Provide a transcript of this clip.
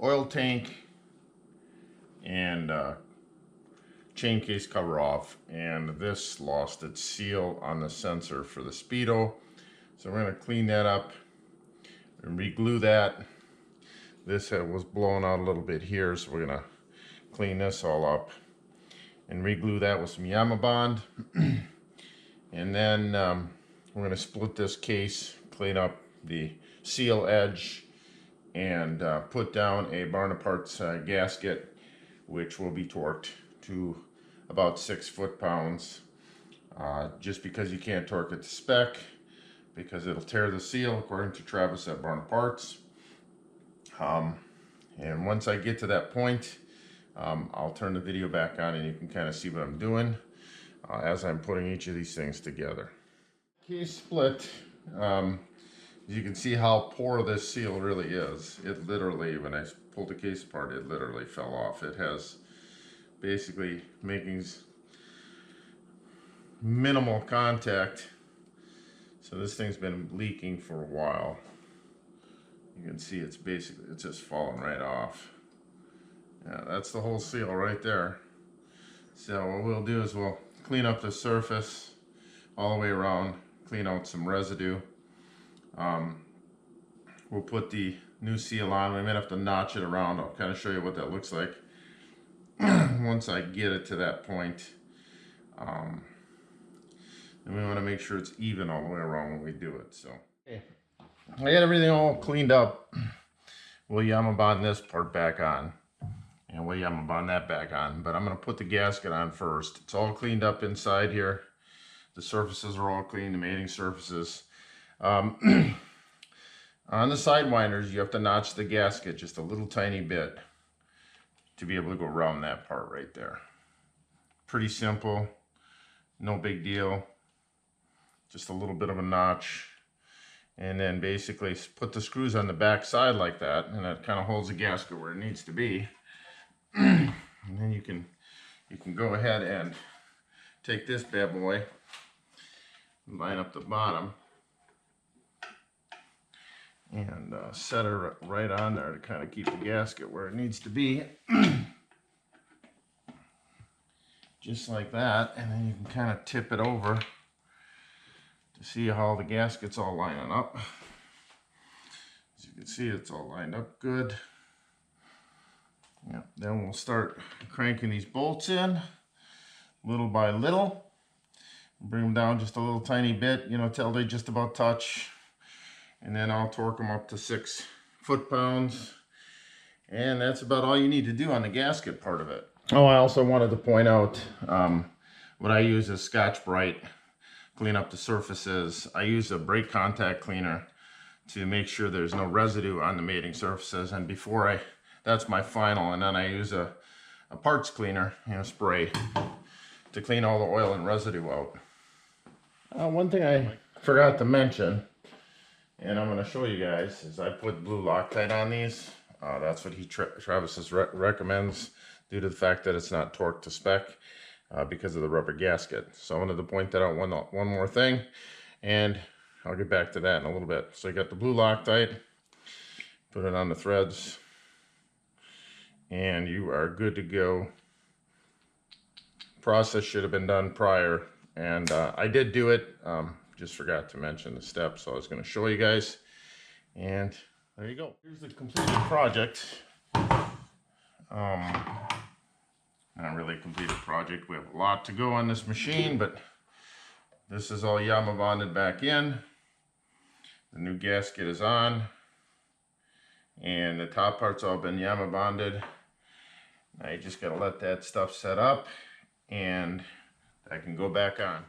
oil tank and chain case cover off, and this lost its seal on the sensor for the speedo. So we're going to clean that up and re-glue that. This was blown out a little bit here, so we're going to clean this all up and re-glue that with some Yama Bond. And then we're going to split this case, clean up the seal edge, and put down a barn parts gasket, which will be torqued to about 6 foot-pounds. Just because you can't torque it to spec, because it'll tear the seal, according to Travis at Barn Parts. And once I get to that point, I'll turn the video back on and you can kind of see what I'm doing as I'm putting each of these things together. Case split. You can see how poor this seal really is. It literally, when I pulled the case apart, it literally fell off. It has basically making minimal contact. So this thing's been leaking for a while. You can see it's just falling right off. Yeah, that's the whole seal right there. So what we'll do is we'll clean up the surface all the way around, clean out some residue. We'll put the new seal on. We might have to notch it around. I'll kind of show you what that looks like once I get it to that point. And we want to make sure it's even all the way around when we do it. So okay. I got everything all cleaned up. We'll Yama Bond this part back on, and we'll Yama Bond that back on. But I'm going to put the gasket on first. It's all cleaned up inside here. The surfaces are all clean, the mating surfaces. On the Sidewinders, you have to notch the gasket just a little tiny bit to be able to go around that part right there. Pretty simple, no big deal. Just a little bit of a notch. And then basically put the screws on the back side like that, and that kind of holds the gasket where it needs to be. And then you can go ahead and take this bad boy, line up the bottom, and set her right on there to kind of keep the gasket where it needs to be. Just like that. And then you can kind of tip it over to see how the gasket's all lining up. As you can see, it's all lined up good. Yeah, then we'll start cranking these bolts in little by little. Bring them down just a little tiny bit, you know, till they just about touch. And then I'll torque them up to 6 foot-pounds. And that's about all you need to do on the gasket part of it. Oh, I also wanted to point out what I use is Scotch-Brite. Clean up the surfaces. I use a brake contact cleaner to make sure there's no residue on the mating surfaces. And before that's my final. And then I use a parts cleaner, you know, spray to clean all the oil and residue out. One thing I forgot to mention, and I'm going to show you guys, is I put blue Loctite on these. That's what Travis recommends due to the fact that it's not torqued to spec because of the rubber gasket. So I wanted to point that out one more thing, and I'll get back to that in a little bit. So you got the blue Loctite, put it on the threads, and you are good to go. Process should have been done prior, and I did do it. Just forgot to mention the steps, so I was going to show you guys. And there you go. Here's the completed project. Not really a completed project. We have a lot to go on this machine, but this is all Yama bonded back in. The new gasket is on, and the top part's all been Yama bonded. Now you just got to let that stuff set up, and I can go back on.